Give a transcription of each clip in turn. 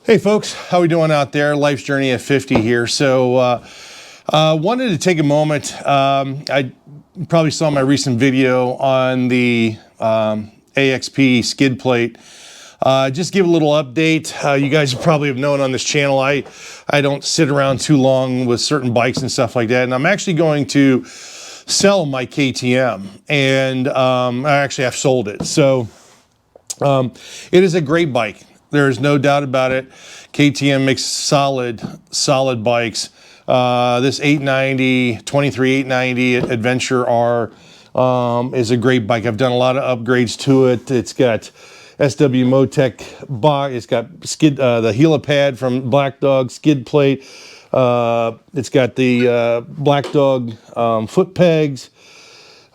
Hey folks, how we doing out there? Life's Journey at 50 here. So wanted to take a moment. I probably saw my recent video on the AXP skid plate. Just give a little update. You guys probably have known on this channel, I don't sit around too long with certain bikes and stuff like that. And I'm actually going to sell my KTM, and I've sold it. So it is a great bike. There is no doubt about it. KTM makes solid bikes. This 890, 23 890 Adventure R is a great bike. I've done a lot of upgrades to it. It's got SW Motec box. It's got skid, the helipad from Black Dog skid plate. It's got the Black Dog foot pegs.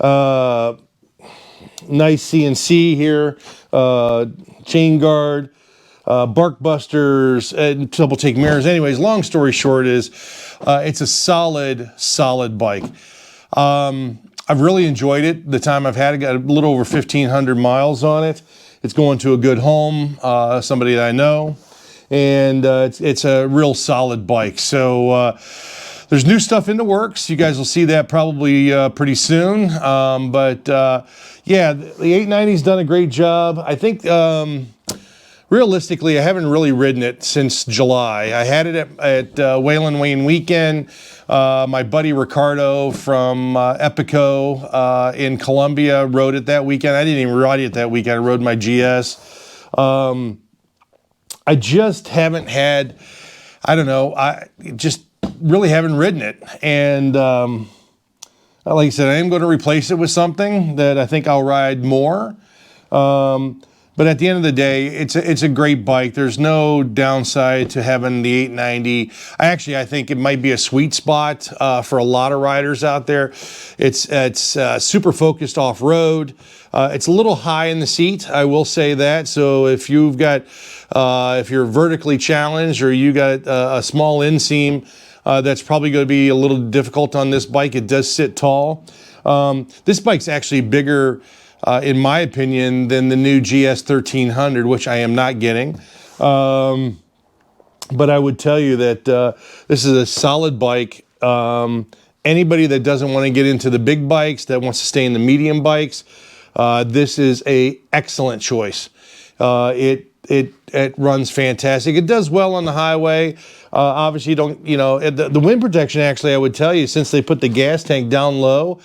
Nice CNC here. Chain guard. Bark busters and double take mirrors. Anyways, long story short is it's a solid bike. I've really enjoyed it. The time I've had it, got a little over 1,500 miles on it. It's going to a good home, somebody that I know, and it's a real solid bike. So there's new stuff in the works. You guys will see that probably pretty soon. Yeah, the 890's done a great job. I think realistically, I haven't really ridden it since July. I had it at Whalen Wayne Weekend. My buddy Ricardo from Epico in Colombia rode it that weekend. I didn't even ride it that weekend. I rode my GS. I just haven't had, I don't know, I just really haven't ridden it. And like I said, I am going to replace it with something that I think I'll ride more. But at the end of the day, it's a great bike. There's no downside to having the 890. I think it might be a sweet spot for a lot of riders out there. It's super focused off-road. It's a little high in the seat, I will say that. So if you've got, if you're vertically challenged or you got a small inseam, that's probably going to be a little difficult on this bike. It does sit tall. This bike's actually bigger, in my opinion, than the new GS 1300, which I am not getting. But I would tell you that this is a solid bike. Anybody that doesn't want to get into the big bikes, that wants to stay in the medium bikes, this is a excellent choice. It runs fantastic. It does well on the highway. Obviously, the wind protection, actually, I would tell you, since they put the gas tank down low,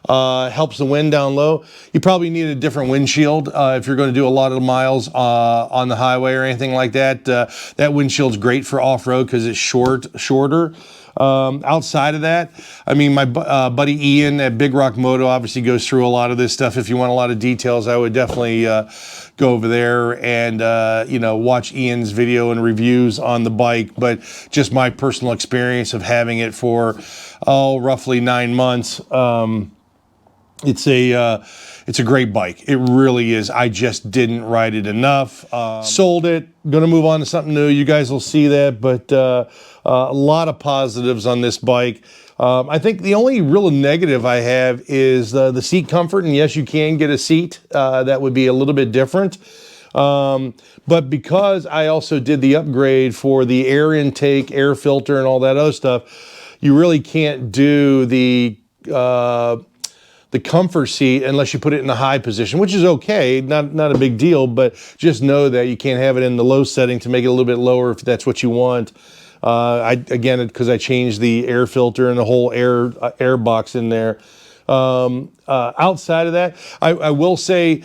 helps the wind down low. You probably need a different windshield if you're going to do a lot of miles on the highway or anything like that. That windshield's great for off-road because it's shorter. Outside of that, I mean, my buddy Ian at Big Rock Moto obviously goes through a lot of this stuff. If you want a lot of details, I would definitely go over there and watch Ian's video and reviews on the bike. But just my personal experience of having it for roughly 9 months. It's a great bike. It really is. I just didn't ride it enough. Sold it. Going to move on to something new. You guys will see that. But a lot of positives on this bike. I think the only real negative I have is the seat comfort. And yes, you can get a seat that would be a little bit different. But because I also did the upgrade for the air intake, air filter, and all that other stuff, you really can't do the comfort seat unless you put it in the high position, which is okay, not a big deal, but just know that you can't have it in the low setting to make it a little bit lower if that's what you want. Again, because I changed the air filter and the whole air box in there. Outside of that, I will say,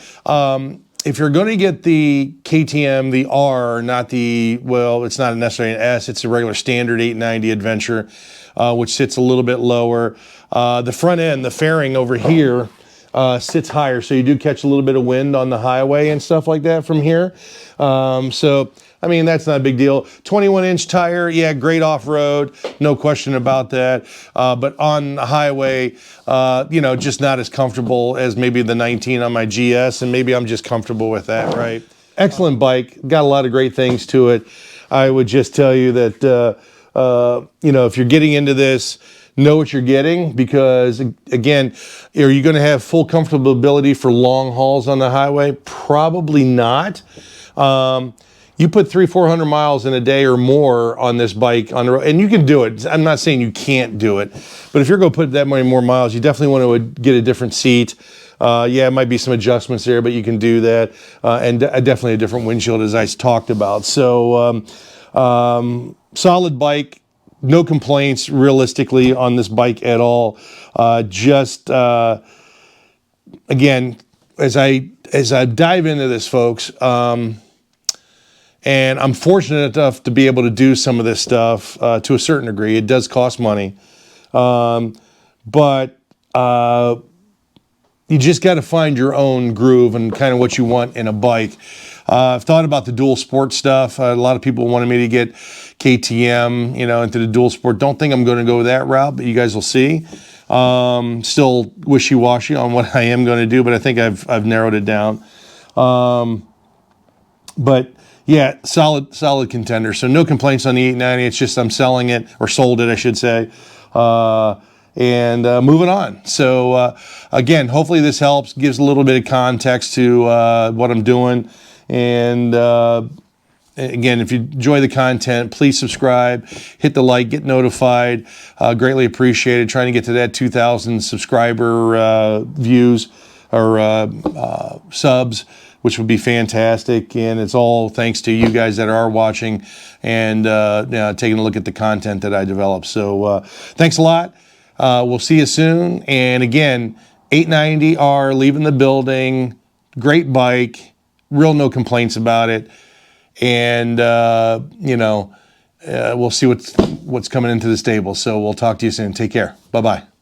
if you're going to get the KTM, the R, not the, well, it's not necessarily an S, it's a regular standard 890 Adventure, which sits a little bit lower. The front end, the fairing over here, sits higher, so you do catch a little bit of wind on the highway and stuff like that from here. So, I mean, that's not a big deal. 21-inch tire, yeah, great off-road, no question about that. But on the highway, just not as comfortable as maybe the 19 on my GS, and maybe I'm just comfortable with that, right? Excellent bike, got a lot of great things to it. I would just tell you that, if you're getting into this, know what you're getting, because again, are you going to have full comfortability for long hauls on the highway? Probably not. You put 300-400 miles in a day or more on this bike on the road, and you can do it. I'm not saying you can't do it, but if you're going to put that many more miles, you definitely want to get a different seat. Yeah, it might be some adjustments there, but you can do that, and definitely a different windshield, as I talked about. So, solid bike, no complaints realistically on this bike at all. Again, as I dive into this, folks. And I'm fortunate enough to be able to do some of this stuff to a certain degree. It does cost money. But you just got to find your own groove and kind of what you want in a bike. I've thought about the dual sport stuff. A lot of people wanted me to get KTM, into the dual sport. Don't think I'm going to go that route, but you guys will see. Still wishy-washy on what I am going to do, but I think I've narrowed it down. But yeah, solid contender. So no complaints on the 890. It's just I'm selling it, or sold it, I should say, and moving on. So again, hopefully this helps, gives a little bit of context to what I'm doing. And again, if you enjoy the content, please subscribe, hit the like, get notified. Greatly appreciated. Trying to get to that 2,000 subscriber views or subs, which would be fantastic. And it's all thanks to you guys that are watching and taking a look at the content that I develop. So thanks a lot. We'll see you soon. And again, 890R leaving the building. Great bike. Real no complaints about it. And, we'll see what's coming into the stable. So we'll talk to you soon. Take care. Bye-bye.